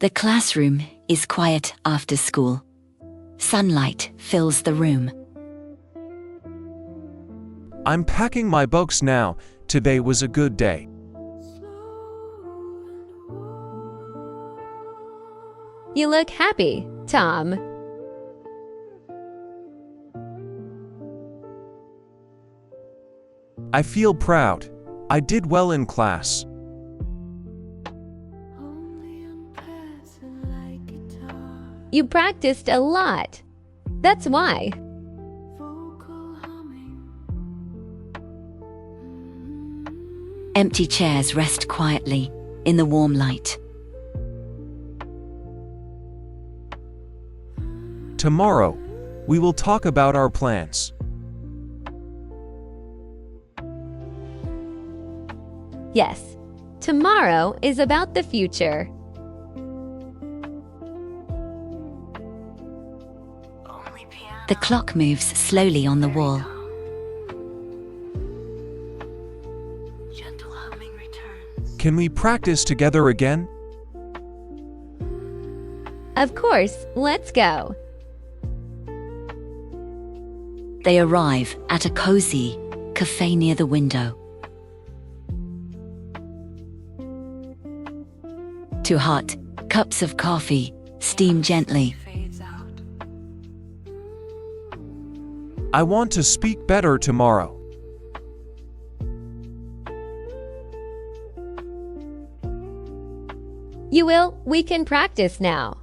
The classroom is quiet after school. Sunlight fills the room. I'm packing my books now. Today was a good day. You look happy, Tom. I feel proud. I did well in class. You practiced a lot. That's why. Empty chairs rest quietly in the warm light. Tomorrow, we will talk about our plans. Yes, tomorrow is about the future. The clock moves slowly on the wall. Can we practice together again? Of course, let's go. They arrive at a cozy cafe near the window. Too hot, cups of coffee steam gently. I want to speak better tomorrow. You will, we can practice now.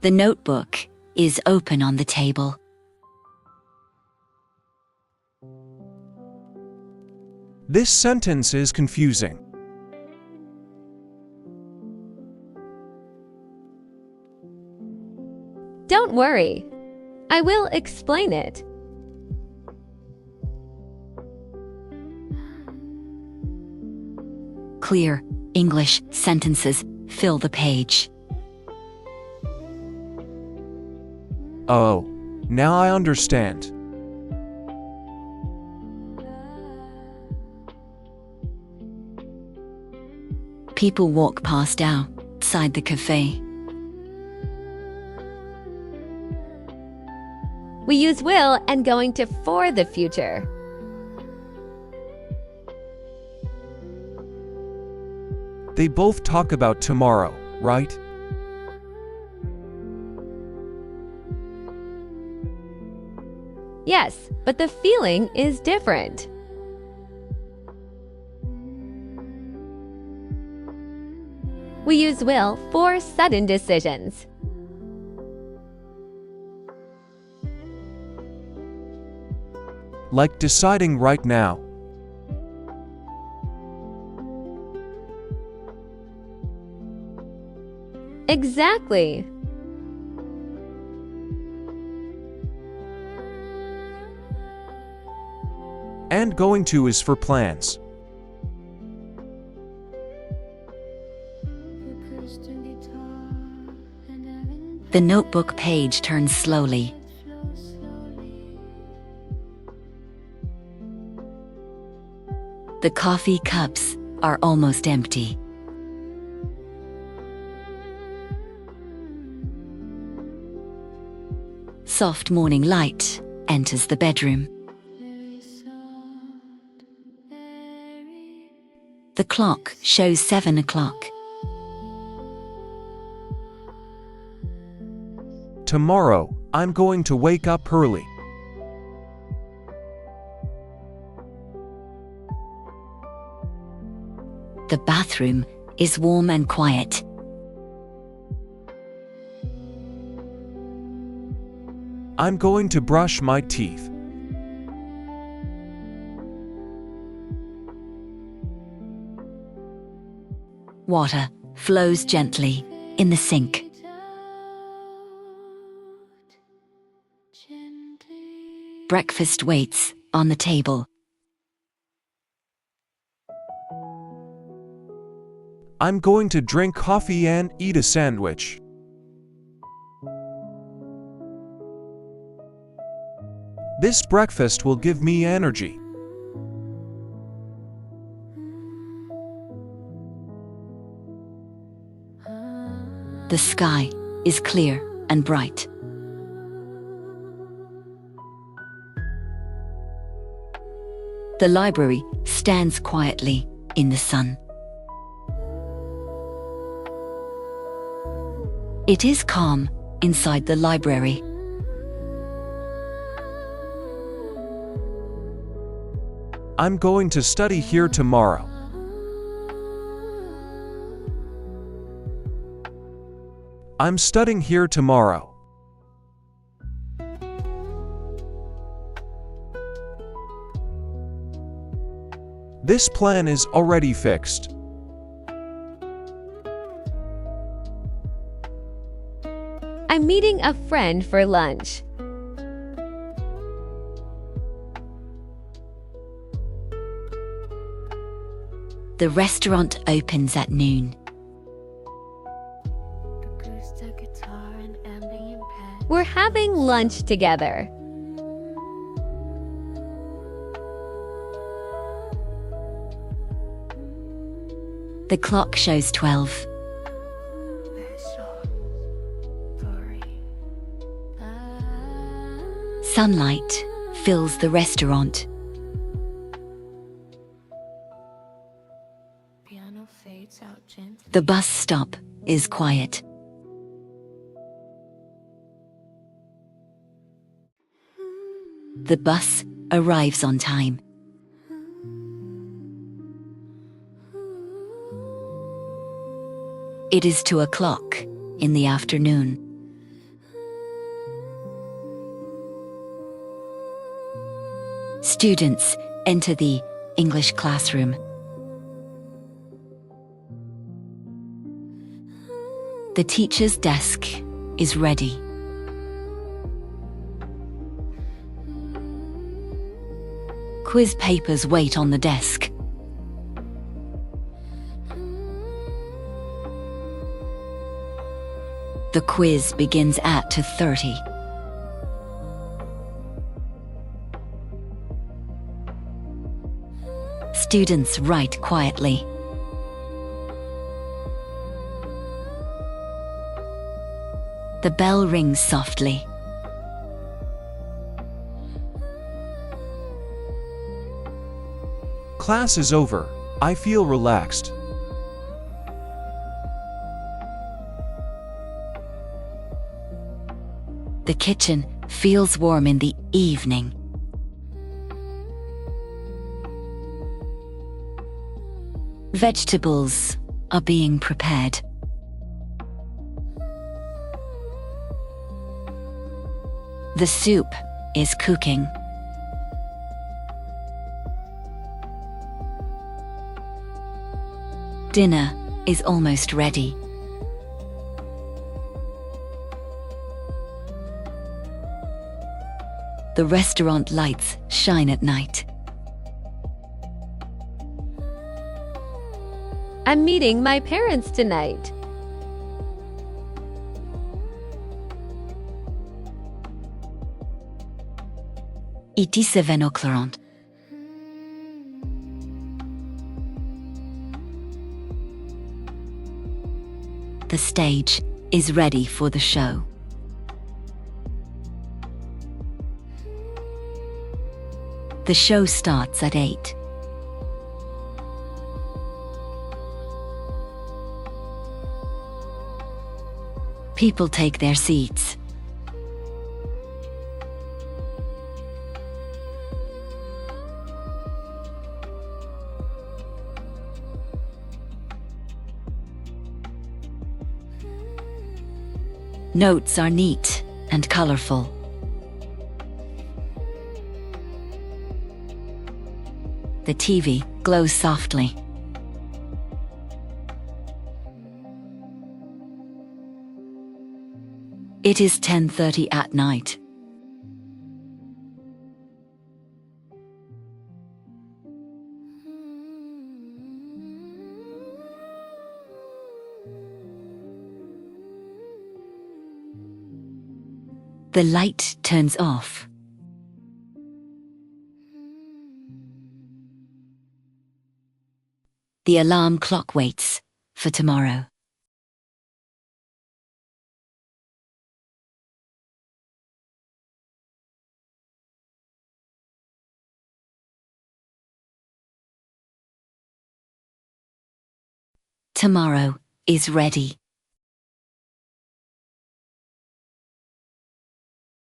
The notebook is open on the table. This sentence is confusing. Don't worry. I will explain it. Clear English sentences fill the page. Oh, now I understand. People walk past outside the cafe. We use will and going to for the future. They both talk about tomorrow, right? Yes, but the feeling is different. We use will for sudden decisions. Like deciding right now. Exactly. And going to is for plans. The notebook page turns slowly. The coffee cups are almost empty. Soft morning light enters the bedroom. The clock shows 7 o'clock. Tomorrow, I'm going to wake up early. The bathroom is warm and quiet. I'm going to brush my teeth. Water flows gently in the sink. Breakfast waits on the table. I'm going to drink coffee and eat a sandwich. This breakfast will give me energy. The sky is clear and bright. The library stands quietly in the sun. It is calm inside the library. I'm going to study here tomorrow. I'm studying here tomorrow. This plan is already fixed. I'm meeting a friend for lunch. The restaurant opens at noon. We're having lunch together. The clock shows 12. Sunlight fills the restaurant. The bus stop is quiet. The bus arrives on time. It is 2 o'clock in the afternoon. Students enter the English classroom. The teacher's desk is ready. Quiz papers wait on the desk. The quiz begins at 2:30. Students write quietly. The bell rings softly. Class is over. I feel relaxed. The kitchen feels warm in the evening. Vegetables are being prepared. The soup is cooking. Dinner is almost ready. The restaurant lights shine at night. I'm meeting my parents tonight. It is 7:00. The stage is ready for the show. The show starts at 8. People take their seats. Notes are neat and colorful. The TV glows softly. It is 10:30 at night. The light turns off. The alarm clock waits for tomorrow. Tomorrow is ready.